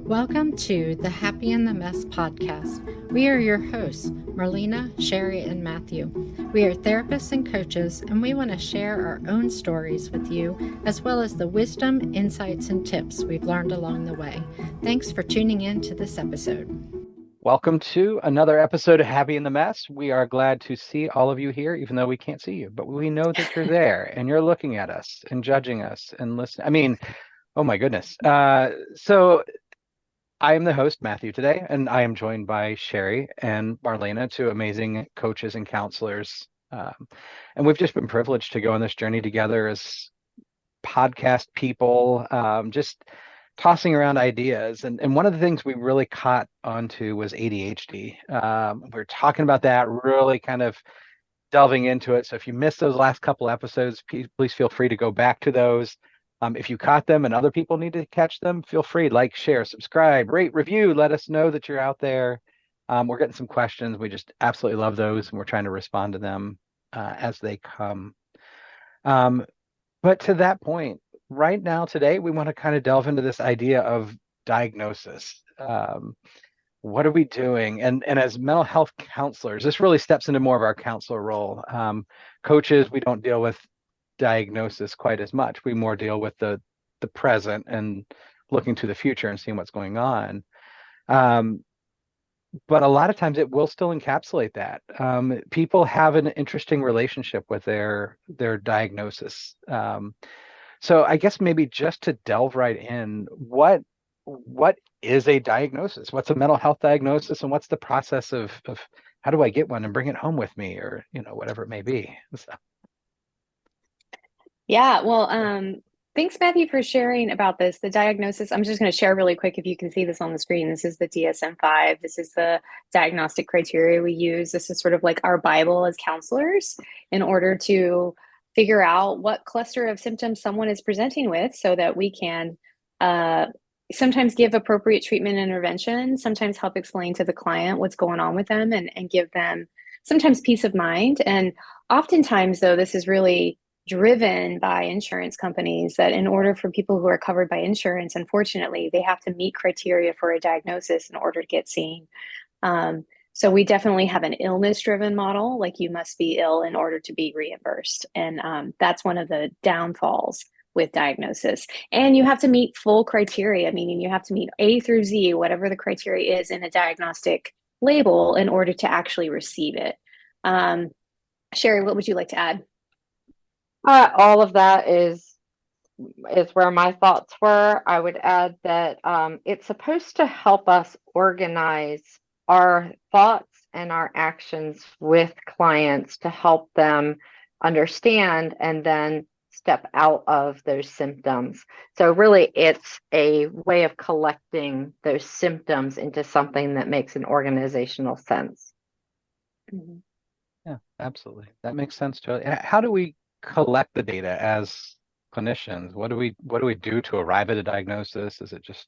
Welcome to the Happy in the Mess podcast. We are your hosts, Marlena, Sherry, and Matthew. We are therapists and coaches, and we want to share our own stories with you, as well as the wisdom, insights, and tips we've learned along the way. Thanks for tuning in to this episode. Welcome to another episode of Happy in the Mess. We are glad to see all of you here, even though we can't see you, but we know that you're there and you're looking at us and judging us and listening. I mean, oh my goodness. So I am the host, Matthew, today, and I am joined by Sherry and Marlena, two amazing coaches and counselors. And we've just been privileged to go on this journey together as podcast people, just tossing around ideas. And one of the things we really caught onto was ADHD. We're talking about that, really kind of delving into it. So if you missed those last couple episodes, please feel free to go back to those. If you caught them and other people need to catch them, feel free, like, share, subscribe, rate, review, let us know that you're out there. We're getting some questions. We just absolutely love those, and we're trying to respond to them as they come. But to that point, right now, today, we want to kind of delve into this idea of diagnosis. What are we doing? And as mental health counselors, this really steps into more of our counselor role. Coaches, we don't deal with diagnosis quite as much. We more deal with the present and looking to the future and seeing what's going on. But a lot of times it will still encapsulate that. People have an interesting relationship with their diagnosis. So I guess maybe just to delve right in, what is a diagnosis? What's a mental health diagnosis, and what's the process of how do I get one and bring it home with me, or whatever it may be? So. Yeah, well, thanks, Matthew, for sharing about this. The diagnosis, I'm just going to share really quick if you can see this on the screen. This is the DSM-5. This is the diagnostic criteria we use. This is sort of like our Bible as counselors in order to figure out what cluster of symptoms someone is presenting with so that we can sometimes give appropriate treatment intervention, sometimes help explain to the client what's going on with them and give them sometimes peace of mind. And oftentimes, though, this is really driven by insurance companies that in order for people who are covered by insurance, unfortunately, they have to meet criteria for a diagnosis in order to get seen. So we definitely have an illness-driven model, like you must be ill in order to be reimbursed. And that's one of the downfalls with diagnosis. And you have to meet full criteria, meaning you have to meet A through Z, whatever the criteria is in a diagnostic label in order to actually receive it. Sherry, what would you like to add? All of that is where my thoughts were. I would add that it's supposed to help us organize our thoughts and our actions with clients to help them understand and then step out of those symptoms. So really, it's a way of collecting those symptoms into something that makes an organizational sense. Mm-hmm. Yeah, absolutely. That makes sense, Joe. How do we collect the data as clinicians? What do we do to arrive at a diagnosis? Is it just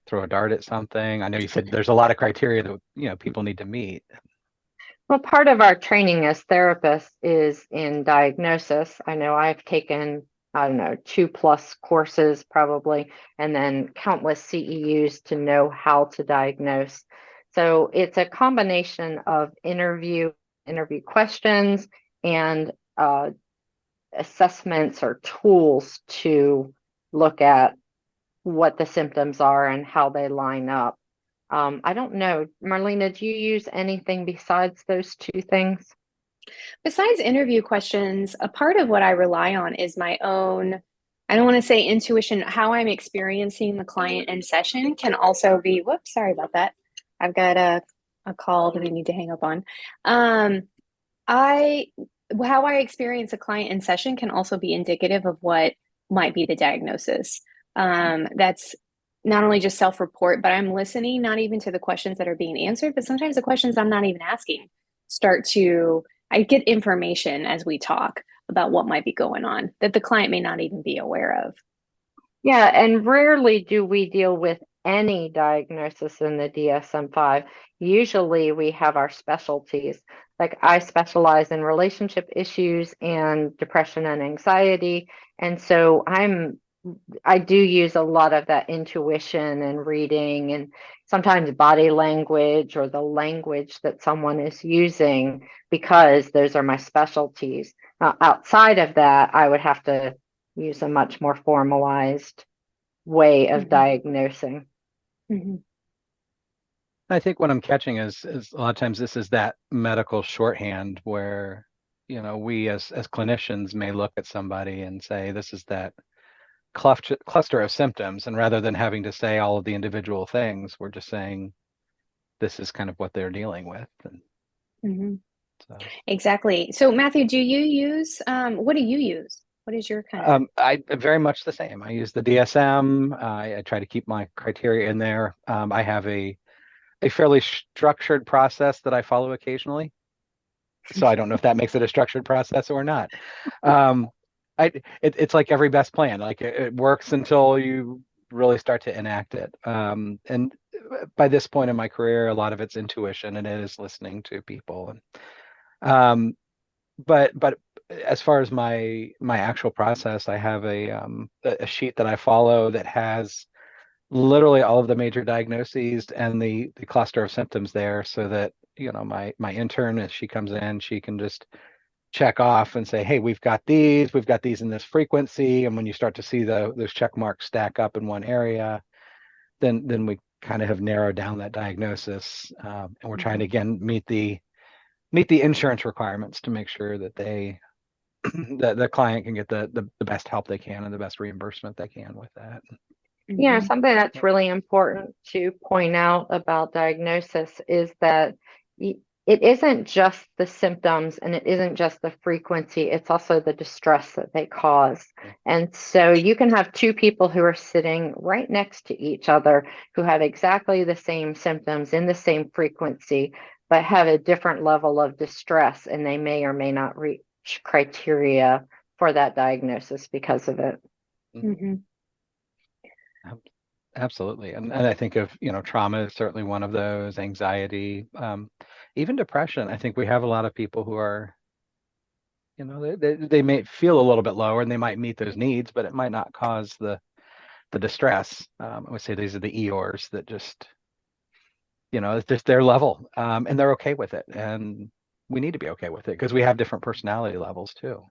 throw a dart at something? I know you said there's a lot of criteria that people need to meet. Well, part of our training as therapists is in diagnosis. I know I've taken, 2+ courses probably, and then countless CEUs to know how to diagnose. So it's a combination of interview questions and assessments or tools to look at what the symptoms are and how they line up. I don't know, Marlena, do you use anything besides those two things? Besides interview questions, a part of what I rely on is my own, I don't want to say intuition, how I'm experiencing the client in session can also be, whoops, sorry about that. I've got a call that I need to hang up on. How I experience a client in session can also be indicative of what might be the diagnosis. That's not only just self-report, but I'm listening, not even to the questions that are being answered, but sometimes the questions I'm not even asking I get information as we talk about what might be going on that the client may not even be aware of. Yeah, and rarely do we deal with any diagnosis in the DSM-5. Usually we have our specialties. Like I specialize in relationship issues and depression and anxiety. And so I'm I do use a lot of that intuition and reading, and sometimes body language or the language that someone is using, because those are my specialties. Outside of that, I would have to use a much more formalized way of diagnosing. I think what I'm catching is a lot of times this is that medical shorthand where, we as clinicians may look at somebody and say, this is that cluster of symptoms. And rather than having to say all of the individual things, we're just saying, this is kind of what they're dealing with. And so, Exactly. So Matthew, do you use, what do you use? What is your kind of? I very much the same. I use the DSM. I try to keep my criteria in there. I have a fairly structured process that I follow occasionally. So I don't know if that makes it a structured process or not. It's like every best plan. Like it works until you really start to enact it. And by this point in my career, a lot of it's intuition, and it is listening to people. And but as far as my actual process, I have a sheet that I follow that has literally all of the major diagnoses and the cluster of symptoms there, so that my intern, as she comes in, she can just check off and say, hey, we've got these in this frequency. And when you start to see those check marks stack up in one area, then we kind of have narrowed down that diagnosis, and we're trying to again meet the insurance requirements to make sure that the client can get the best help they can and the best reimbursement they can with that. Something that's really important to point out about diagnosis is that it isn't just the symptoms and it isn't just the frequency, it's also the distress that they cause. And so you can have two people who are sitting right next to each other who have exactly the same symptoms in the same frequency, but have a different level of distress, and they may or may not reach criteria for that diagnosis because of it. Absolutely. And I think of, trauma is certainly one of those, anxiety, even depression. I think we have a lot of people who are, they may feel a little bit lower and they might meet those needs, but it might not cause the distress. I would say these are the Eeyores that just, it's just their level, and they're okay with it. And we need to be okay with it because we have different personality levels too.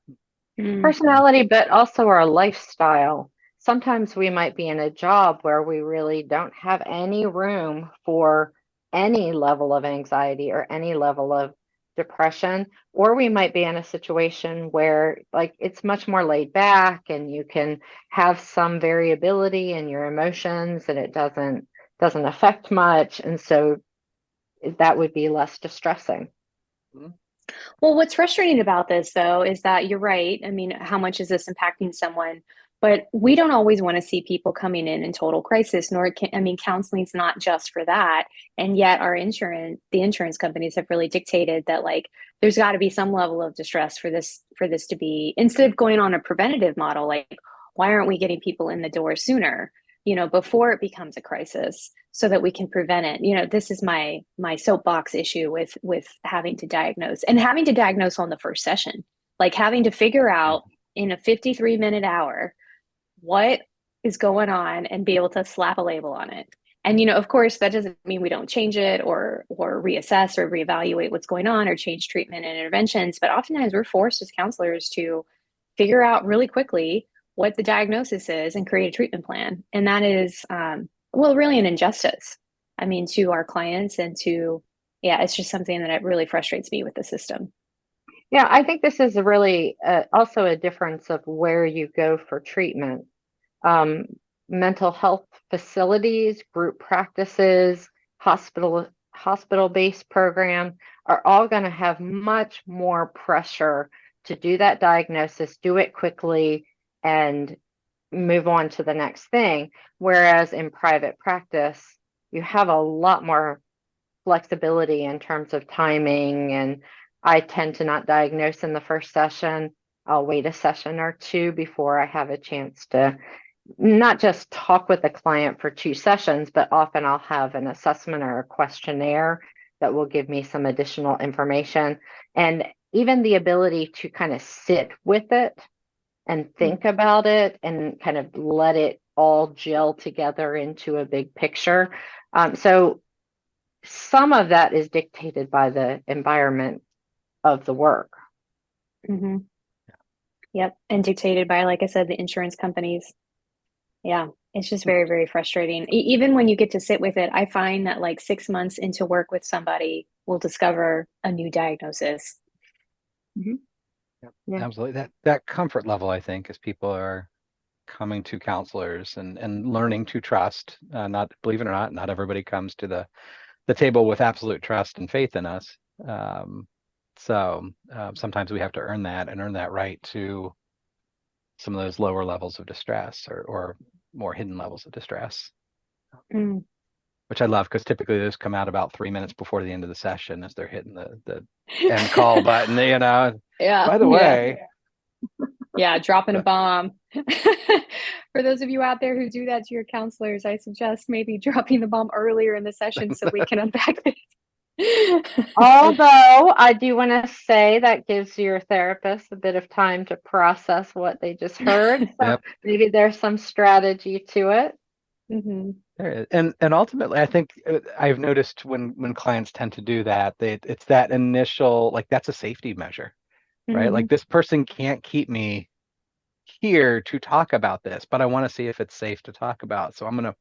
Personality, but also our lifestyle. Sometimes we might be in a job where we really don't have any room for any level of anxiety or any level of depression, or we might be in a situation where like it's much more laid back and you can have some variability in your emotions and it doesn't affect much, and so that would be less distressing. Well, what's frustrating about this, though, is that you're right. I mean, how much is this impacting someone? But we don't always want to see people coming in total crisis, nor counseling is not just for that. And yet the insurance companies have really dictated that like, there's got to be some level of distress for this to be, instead of going on a preventative model, like, why aren't we getting people in the door sooner, before it becomes a crisis so that we can prevent it? This is my soapbox issue with having to diagnose on the first session, like having to figure out in a 53-minute hour what is going on and be able to slap a label on it. And, of course, that doesn't mean we don't change it or reassess or reevaluate what's going on or change treatment and interventions. But oftentimes we're forced as counselors to figure out really quickly what the diagnosis is and create a treatment plan. And that is, really an injustice, to our clients and it's just something that really frustrates me with the system. Yeah, I think this is really also a difference of where you go for treatment. Mental health facilities, group practices, hospital-based program are all going to have much more pressure to do that diagnosis, do it quickly, and move on to the next thing. Whereas in private practice, you have a lot more flexibility in terms of timing, and I tend to not diagnose in the first session. I'll wait a session or two before I have a chance to not just talk with the client for 2 sessions, but often I'll have an assessment or a questionnaire that will give me some additional information. And even the ability to kind of sit with it and think about it and kind of let it all gel together into a big picture. So some of that is dictated by the environment of the work. Mm-hmm. Yep. And dictated by, like I said, the insurance companies. Yeah. It's just very, very frustrating. Even when you get to sit with it, I find that like 6 months into work with somebody, we'll discover a new diagnosis. Mm-hmm. Yep, Yeah. absolutely. That comfort level, I think, as people are coming to counselors and learning to trust. Not, believe it or not everybody comes to the table with absolute trust and faith in us. So sometimes we have to earn that right to some of those lower levels of distress or more hidden levels of distress, Mm. which I love because typically those come out about 3 minutes before the end of the session as they're hitting the end call button, you know. Yeah. By the way, Yeah, dropping a but- bomb. For those of you out there who do that to your counselors, I suggest maybe dropping the bomb earlier in the session so we can unpack it. Although I do want to say that gives your therapist a bit of time to process what they just heard. So Yep. maybe there's some strategy to it. Mm-hmm. There is. And ultimately, I think I've noticed when clients tend to do that, it's that initial, like, that's a safety measure, right? Mm-hmm. Like, this person can't keep me here to talk about this, but I want to see if it's safe to talk about. So I'm going to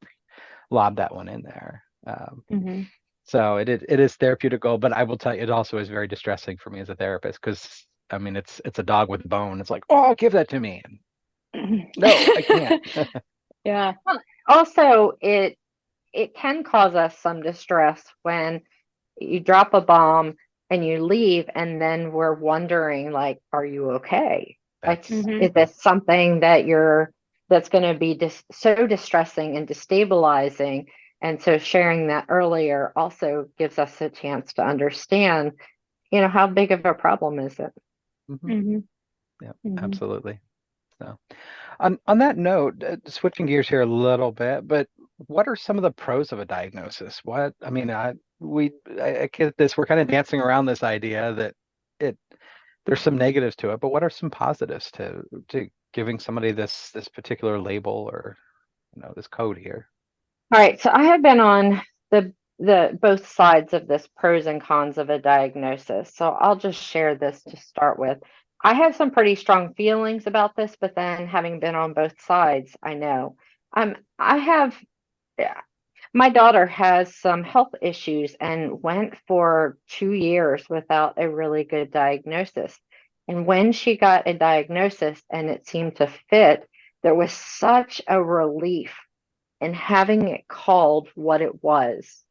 lob that one in there. Mm-hmm. So it is therapeutical, but I will tell you, it also is very distressing for me as a therapist because I mean, it's a dog with a bone. It's like, oh, give that to me. No, I can't. Yeah. Also, it can cause us some distress when you drop a bomb and you leave, and then we're wondering, like, are you okay? Like, Mm-hmm. is this something that's going to be so distressing and destabilizing? And so sharing that earlier also gives us a chance to understand, how big of a problem is it? Mhm. Mm-hmm. Yeah, Mm-hmm. absolutely. So on that note, switching gears here a little bit, but what are some of the pros of a diagnosis? What, I mean, I get this, we're kind of dancing around this idea that it there's some negatives to it, but what are some positives to giving somebody this particular label or this code here? All right, so I have been on the both sides of this pros and cons of a diagnosis. So I'll just share this to start with. I have some pretty strong feelings about this, but then having been on both sides, I know. I have yeah, my daughter has some health issues and went for 2 years without a really good diagnosis. And when she got a diagnosis and it seemed to fit, there was such a relief and having it called what it was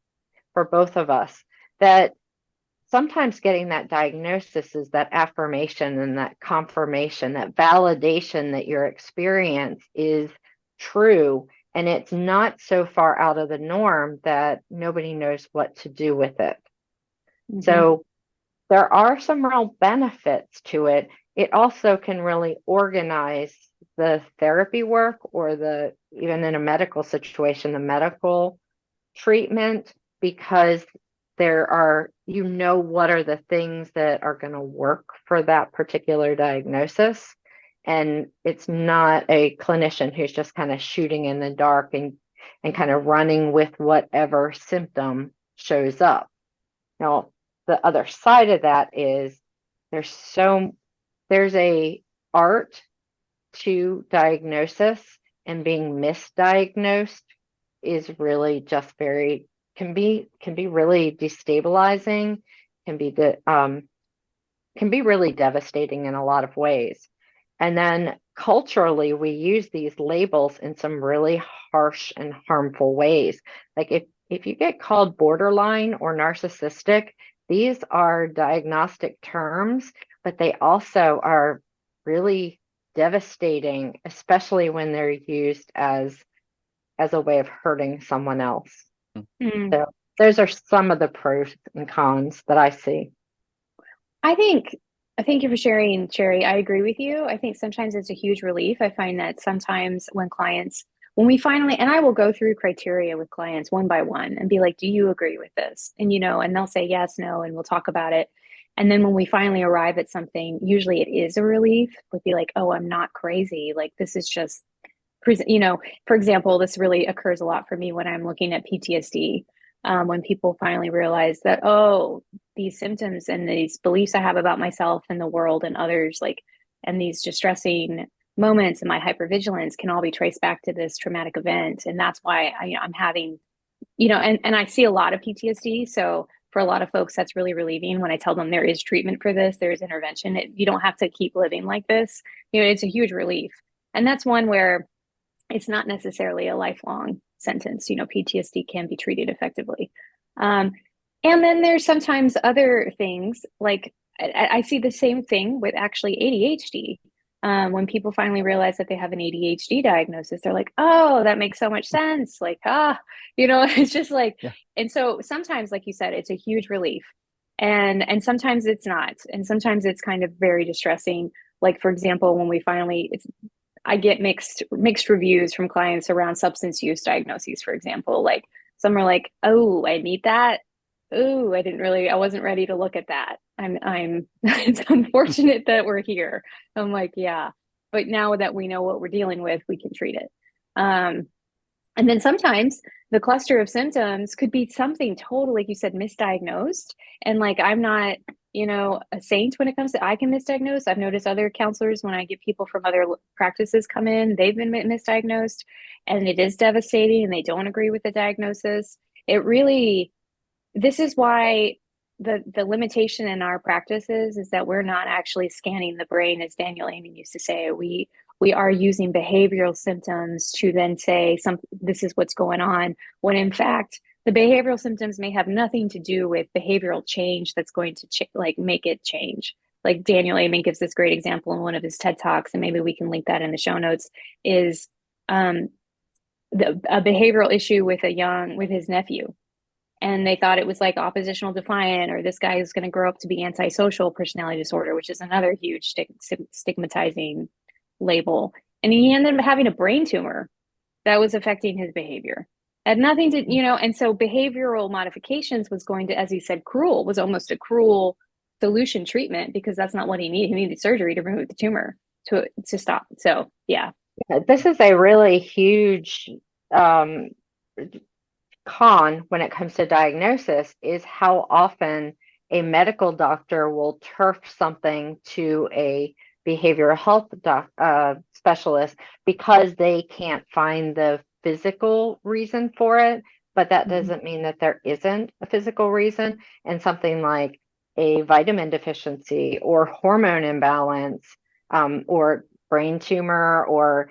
for both of us that sometimes getting that diagnosis is that affirmation and that confirmation, that validation that your experience is true and it's not so far out of the norm that nobody knows what to do with it. Mm-hmm. So there are some real benefits to it. It also can really organize the therapy work or even in a medical situation, the medical treatment, because what are the things that are going to work for that particular diagnosis. And it's not a clinician who's just kind of shooting in the dark and kind of running with whatever symptom shows up. Now, the other side of that is there's a art to diagnosis, and being misdiagnosed is really just can be really destabilizing, can be can be really devastating in a lot of ways. And then culturally, we use these labels in some really harsh and harmful ways. Like if you get called borderline or narcissistic, these are diagnostic terms, but they also are really devastating, especially when they're used as a way of hurting someone else. Mm. So those are some of the pros and cons that I see. Thank you for sharing, Sherry. I agree with you. I think sometimes it's a huge relief. I find that sometimes when we finally, and I will go through criteria with clients one by one and be like, do you agree with this? And, and they'll say yes, no, and we'll talk about it. And then when we finally arrive at something, usually it is a relief. Would be like, oh, I'm not crazy. Like this is just, you know, for example, this really occurs a lot for me when I'm looking at PTSD. When people finally realize that, oh, these symptoms and these beliefs I have about myself and the world and others, like, and these distressing moments and my hypervigilance can all be traced back to this traumatic event. And that's why I'm having, and I see a lot of PTSD. So for a lot of folks, that's really relieving when I tell them there is treatment for this, there is intervention. You don't have to keep living like this. It's a huge relief. And that's one where it's not necessarily a lifelong sentence. PTSD can be treated effectively. And then there's sometimes other things like I see the same thing with actually ADHD. When people finally realize that they have an ADHD diagnosis, they're like, oh, that makes so much sense. Like, it's just like, Yeah. And so sometimes, like you said, it's a huge relief. And sometimes it's not. And sometimes it's kind of very distressing. Like, for example, when we finally, I get mixed reviews from clients around substance use diagnoses, for example. Like some are like, oh, I need that. Oh, I wasn't ready to look at that. It's unfortunate that we're here. I'm like, yeah, but now that we know what we're dealing with, we can treat it. And then sometimes the cluster of symptoms could be something totally, like you said, misdiagnosed. And like, I'm not, a saint when it comes to, I can misdiagnose. I've noticed other counselors, when I get people from other practices come in, they've been misdiagnosed and it is devastating and they don't agree with the diagnosis. This is why the limitation in our practices is that we're not actually scanning the brain, as Daniel Amen used to say. We are using behavioral symptoms to then say this is what's going on, when in fact the behavioral symptoms may have nothing to do with behavioral change that's going to make it change. Like Daniel Amen gives this great example in one of his TED Talks, and maybe we can link that in the show notes, is a behavioral issue with his nephew. And they thought it was like oppositional defiant, or this guy is going to grow up to be antisocial personality disorder, which is another huge stigmatizing label. And he ended up having a brain tumor that was affecting his behavior. Had nothing to, and so behavioral modifications was going to, as he said, was almost a cruel solution treatment, because that's not what he needed. He needed surgery to remove the tumor to stop. So, yeah. This is a really huge con when it comes to diagnosis, is how often a medical doctor will turf something to a behavioral health specialist because they can't find the physical reason for it, but that doesn't mean that there isn't a physical reason. And something like a vitamin deficiency or hormone imbalance, or brain tumor, or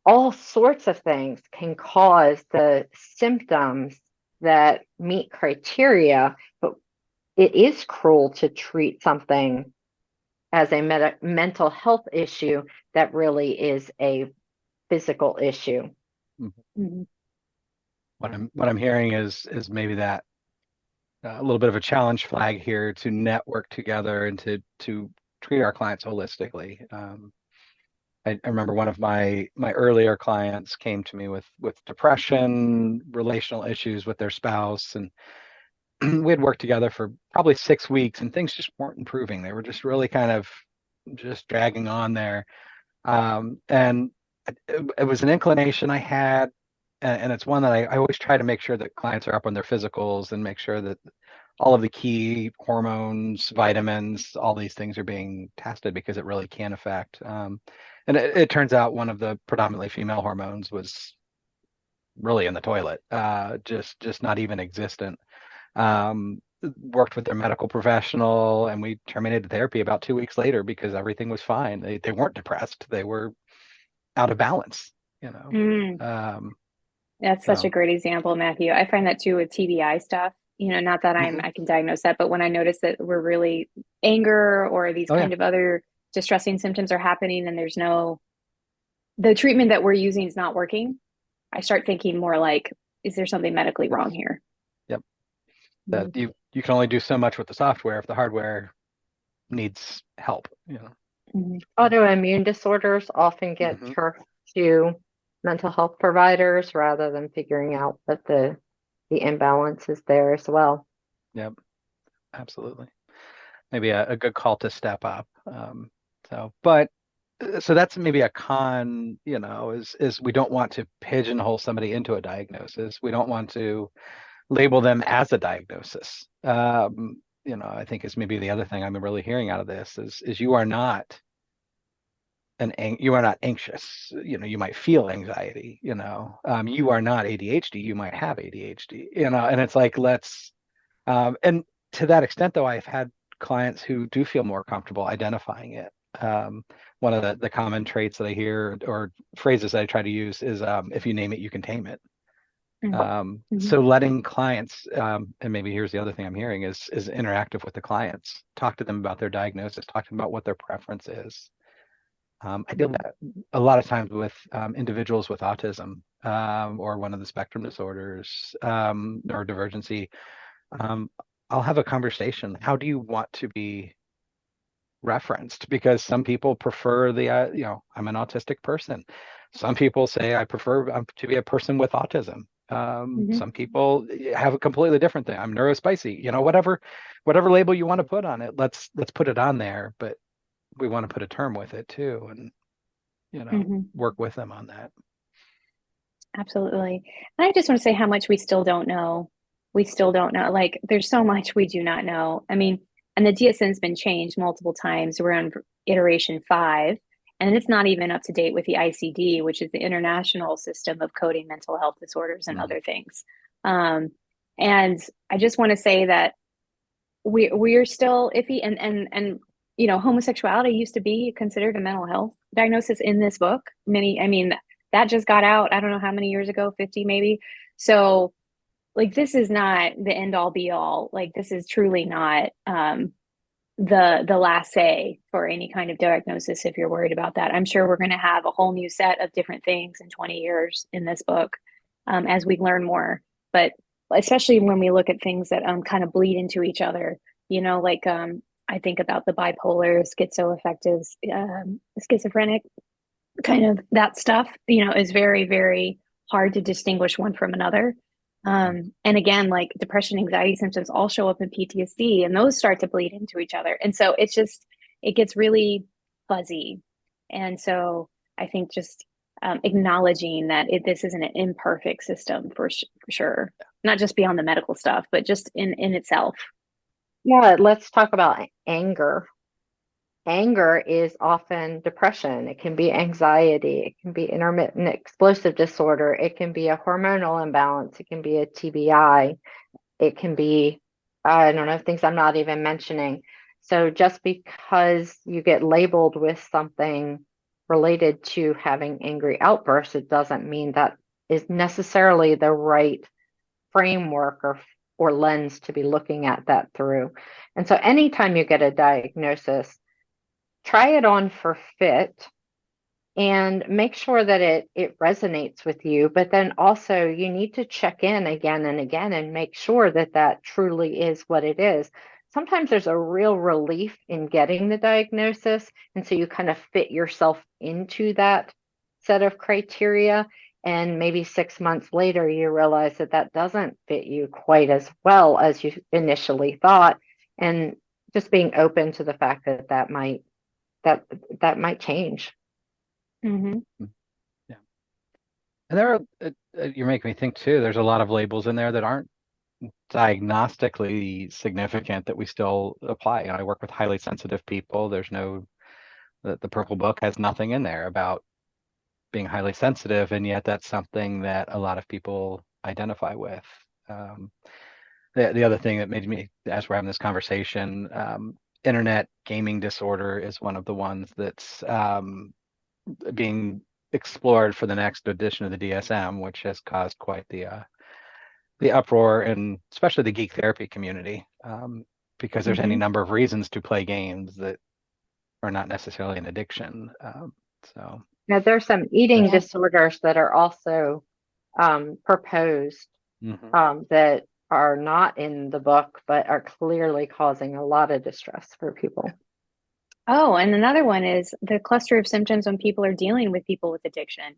all sorts of things can cause the symptoms that meet criteria, but it is cruel to treat something as a mental health issue that really is a physical issue. Mm-hmm. What I'm hearing is maybe that a little bit of a challenge flag here to network together and to treat our clients holistically. I remember one of my earlier clients came to me with depression, relational issues with their spouse, and we had worked together for probably 6 weeks, and things just weren't improving. They were just really kind of just dragging on there. And it was an inclination I had, and it's one that I always try to make sure that clients are up on their physicals and make sure that all of the key hormones, vitamins, all these things are being tested, because it really can affect. And it turns out one of the predominantly female hormones was really in the toilet, just not even existent. Worked with their medical professional, and we terminated therapy about 2 weeks later because everything was fine. They weren't depressed. They were out of balance, That's such a great example, Matthew. I find that too with TBI stuff. Not that I can diagnose that, but when I notice that we're really anger or these kind of other distressing symptoms are happening, and the treatment that we're using is not working, I start thinking more like, is there something medically wrong here? Yep. That you can only do so much with the software if the hardware needs help. Autoimmune disorders often get turfed to mental health providers rather than figuring out that the imbalance is there as well. Yep, absolutely. maybe a good call to step up. But so that's maybe a con, is we don't want to pigeonhole somebody into a diagnosis. We don't want to label them as a diagnosis. I think is maybe the other thing I'm really hearing out of this is you are not anxious. You might feel anxiety. You are not ADHD. You might have ADHD. And it's like and to that extent, though, I've had clients who do feel more comfortable identifying it. One of the common traits that I hear or phrases that I try to use is if you name it, you can tame it. So letting clients, and maybe here's the other thing I'm hearing is interactive with the clients. Talk to them about their diagnosis. Talk to them about what their preference is. I deal that a lot of times with individuals with autism or one of the spectrum disorders or divergency. I'll have a conversation. How do you want to be referenced? Because some people prefer I'm an autistic person. Some people say I prefer to be a person with autism. Some people have a completely different thing. I'm neurospicy. Whatever label you want to put on it, let's put it on there. But we want to put a term with it too, and work with them on that. Absolutely. And I just want to say how much we still don't know. We still don't know. Like, there's so much we do not know. I mean, and the DSM's been changed multiple times. We're on iteration 5, and it's not even up to date with the ICD, which is the International System of Coding Mental Health Disorders and other things. And I just want to say that we're still iffy, and homosexuality used to be considered a mental health diagnosis in this book. That just got out, I don't know how many years ago, 50 maybe. So like, this is not the end all be all. Like, this is truly not the last say for any kind of diagnosis if you're worried about that. I'm sure we're going to have a whole new set of different things in 20 years in this book as we learn more. But especially when we look at things that kind of bleed into each other, I think about the bipolar, schizoaffective, schizophrenic, kind of that stuff, is very, very hard to distinguish one from another. And again, like depression, anxiety symptoms all show up in PTSD, and those start to bleed into each other. And so it gets really fuzzy. And so I think just acknowledging that this is an imperfect system for sure, not just beyond the medical stuff, but just in itself. Yeah, let's talk about anger. Anger is often depression. It can be anxiety. It can be intermittent explosive disorder. It can be a hormonal imbalance. It can be a TBI. It can be, I don't know, things I'm not even mentioning. So just because you get labeled with something related to having angry outbursts, it doesn't mean that is necessarily the right framework or lens to be looking at that through. And so anytime you get a diagnosis, try it on for fit and make sure that it resonates with you. But then also you need to check in again and again and make sure that truly is what it is. Sometimes there's a real relief in getting the diagnosis. And so you kind of fit yourself into that set of criteria. And maybe 6 months later, you realize that doesn't fit you quite as well as you initially thought. And just being open to the fact that might change. Yeah. And there are, you're making me think too, there's a lot of labels in there that aren't diagnostically significant that we still apply. I work with highly sensitive people. There's the Purple Book has nothing in there about being highly sensitive, and yet that's something that a lot of people identify with. The other thing that made me, as we're having this conversation, internet gaming disorder is one of the ones that's being explored for the next edition of the DSM, which has caused quite the uproar, and especially the geek therapy community, because there's any number of reasons to play games that are not necessarily an addiction. Now, there's some eating disorders that are also proposed that are not in the book, but are clearly causing a lot of distress for people. Oh, and another one is the cluster of symptoms when people are dealing with people with addiction.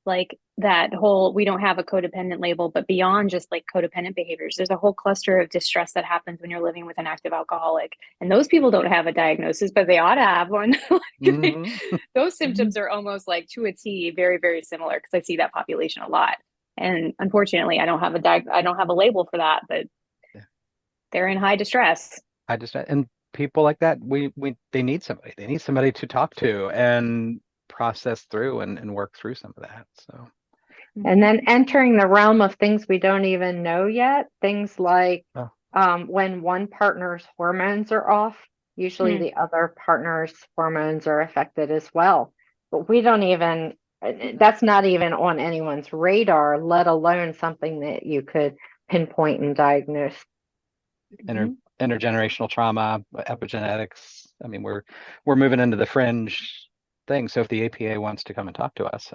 like that whole, we don't have a codependent label, but beyond just like codependent behaviors, there's a whole cluster of distress that happens when you're living with an active alcoholic. And those people don't have a diagnosis, but they ought to have one. Mhm. Those symptoms are almost like to a T, very, very similar, because I see that population a lot. And unfortunately, I don't have I don't have a label for that, but Yeah. they're in high distress. And people like that, they need somebody. They need somebody to talk to and process through and work through some of that. So And then entering the realm of things we don't even know yet, things like oh, when one partner's hormones are off, usually the other partner's hormones are affected as well. But we don't even, that's not even on anyone's radar, let alone something that you could pinpoint and diagnose. intergenerational trauma, epigenetics. I mean, we're moving into the fringe thing. So if the APA wants to come and talk to us,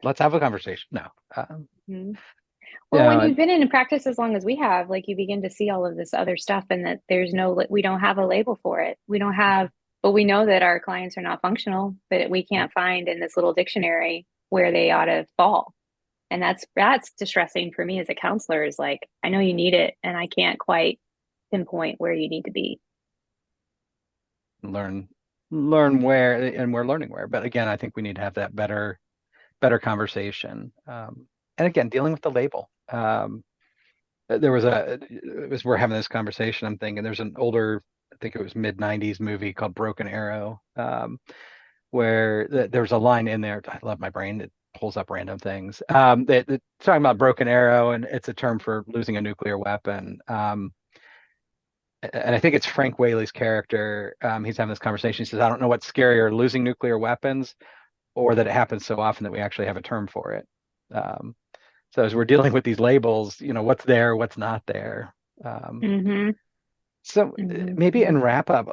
let's have a conversation. No. Well, when you've been in practice as long as we have, like, you begin to see all of this other stuff, and that we don't have a label for it. We don't have, but we know that our clients are not functional, but we can't find in this little dictionary where they ought to fall. And that's distressing for me as a counselor, is like, I know you need it, and I can't quite pinpoint where you need to be. Learn where, and we're learning where. But again, I think we need to have that better conversation. And again, dealing with the label. We're having this conversation, I'm thinking there's an older, I think it was mid-90s movie called Broken Arrow, where there's a line in there. I love my brain. It pulls up random things. That talking about broken arrow, and it's a term for losing a nuclear weapon. And I think it's Frank Whaley's character. He's having this conversation. He says, I don't know what's scarier, losing nuclear weapons, or that it happens so often that we actually have a term for it. So as we're dealing with these labels, what's there, what's not there. So maybe in wrap up,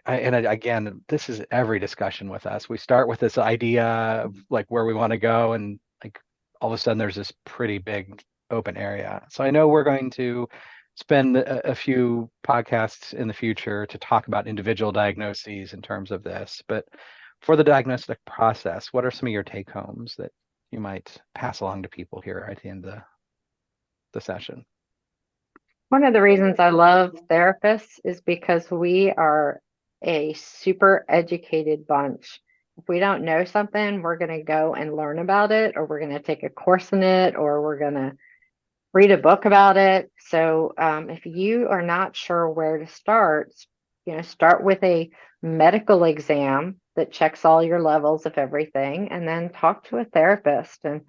again, this is every discussion with us. We start with this idea of like where we want to go, and like all of a sudden there's this pretty big open area. So I know we're going to spend a few podcasts in the future to talk about individual diagnoses in terms of this, but for the diagnostic process, what are some of your take homes that you might pass along to people here at the end of the session? One of the reasons I love therapists is because we are a super educated bunch. If we don't know something, we're going to go and learn about it, or we're going to take a course in it, or we're going to read a book about it. So if you are not sure where to start, start with a medical exam that checks all your levels of everything, and then talk to a therapist and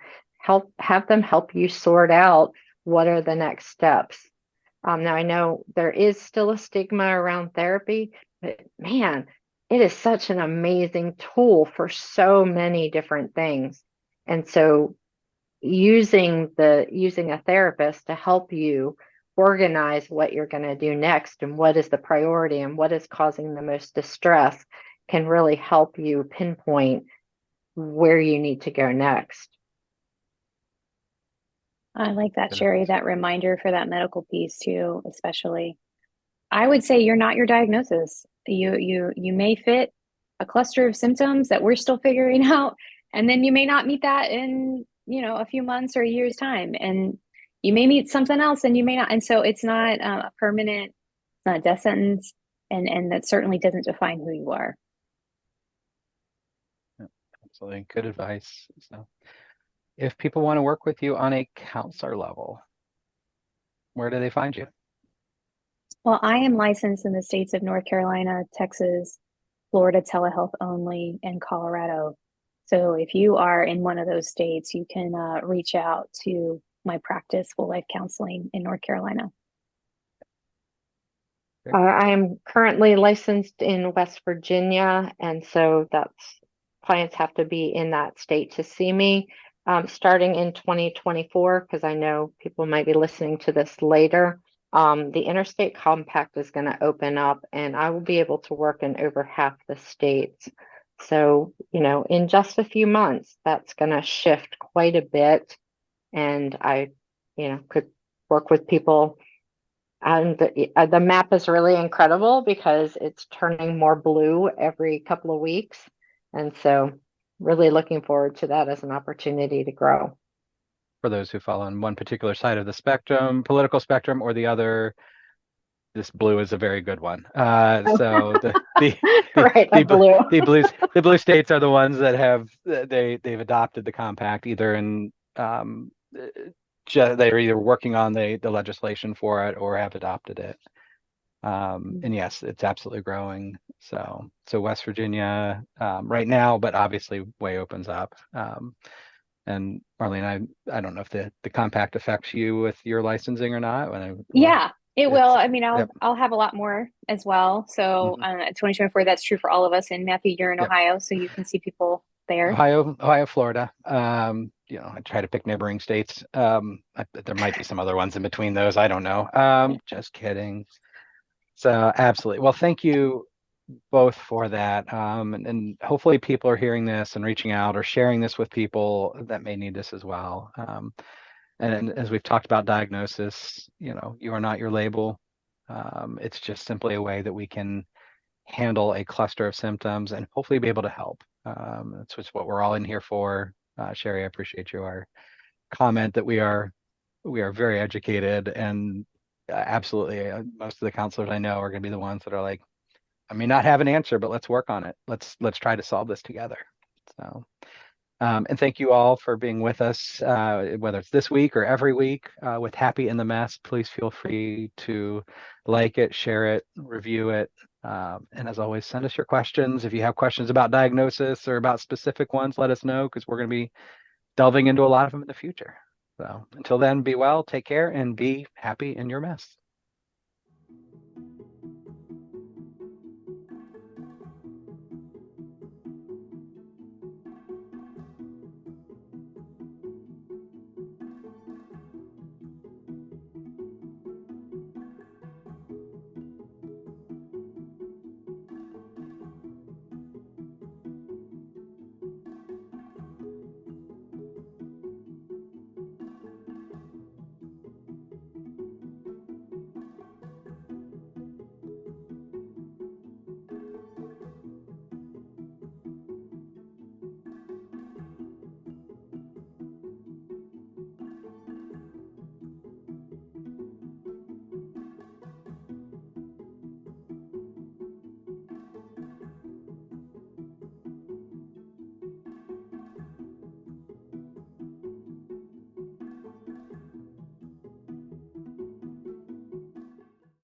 have them help you sort out what are the next steps. Now, I know there is still a stigma around therapy, but man, it is such an amazing tool for so many different things. And so using a therapist to help you organize what you're going to do next, and what is the priority, and what is causing the most distress, can really help you pinpoint where you need to go next. I like that, Sherry, that reminder for that medical piece too, especially. I would say you're not your diagnosis. You may fit a cluster of symptoms that we're still figuring out, and then you may not meet that in, a few months or a year's time, and you may meet something else, and you may not. And so it's not a permanent, it's not a death sentence, and that certainly doesn't define who you are. Absolutely, good advice. So if people want to work with you on a counselor level, where do they find you? Well, I am licensed in the states of North Carolina, Texas, Florida telehealth only, and Colorado. So if you are in one of those states, you can reach out to my practice, Full Life Counseling, in North Carolina. I am currently licensed in West Virginia, and so clients have to be in that state to see me. Starting in 2024, because I know people might be listening to this later, the interstate compact is going to open up, and I will be able to work in over half the states. So, in just a few months, that's going to shift quite a bit, and I, could work with people. And the map is really incredible because it's turning more blue every couple of weeks. And so really looking forward to that as an opportunity to grow. For those who fall on one particular side of the spectrum, political spectrum, or the other, this blue is a very good one. So Right, a blue. the blue states are the ones that have they've adopted the compact either in they're either working on the legislation for it or have adopted it. And yes, it's absolutely growing. So West Virginia right now, but obviously way opens up. And Marlene, I don't know if the compact affects you with your licensing or not. Yeah, it will. I mean, Yep. I'll have a lot more as well. So 2024, that's true for all of us. And Matthew, you're in Yep. Ohio, so you can see people there. Ohio, Florida. I try to pick neighboring states. There might be some other ones in between those. I don't know. Just kidding. So absolutely. Well, thank you both for that. And hopefully people are hearing this and reaching out or sharing this with people that may need this as well. And as we've talked about diagnosis, you are not your label. It's just simply a way that we can handle a cluster of symptoms and hopefully be able to help. That's just what we're all in here for. Sherry, I appreciate your comment that we are very educated, and absolutely most of the counselors I know are going to be the ones that are like, I may not have an answer, but let's work on it. Let's try to solve this together. So, and thank you all for being with us, whether it's this week or every week with Happy in the Mess. Please feel free to like it, share it, review it. And as always, send us your questions. If you have questions about diagnosis or about specific ones, let us know, because we're going to be delving into a lot of them in the future. So until then, be well, take care, and be happy in your mess.